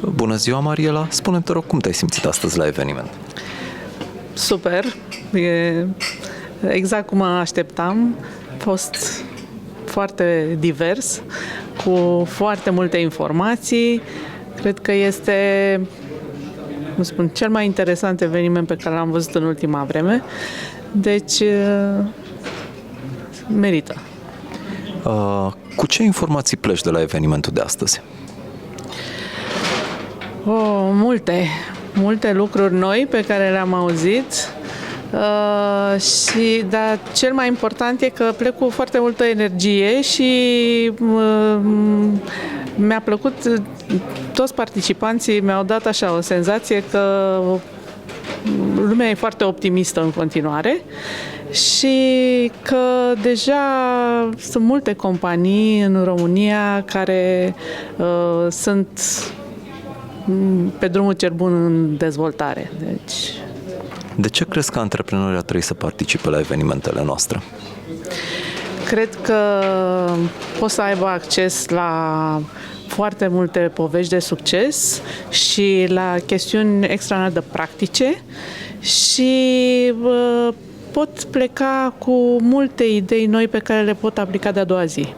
Bună ziua, Mariela! Spune-mi, te rog, cum te-ai simțit astăzi la eveniment? Super, e exact cum mă așteptam. A fost foarte divers, cu foarte multe informații. Cred că este, cum spun, cel mai interesant eveniment pe care l-am văzut în ultima vreme. Deci, merită. Cu ce informații pleci de la evenimentul de astăzi? Multe lucruri noi pe care le-am auzit. Dar cel mai important e că plec cu foarte multă energie și mi-a plăcut, toți participanții mi-au dat așa o senzație că lumea e foarte optimistă în continuare și că deja sunt multe companii în România care sunt pe drumul cel bun în dezvoltare. De ce crezi că antreprenorii ar trebui să participe la evenimentele noastre? Cred că pot să aibă acces la foarte multe povești de succes și la chestiuni extraordinar de practice și pot pleca cu multe idei noi pe care le pot aplica de-a doua zi.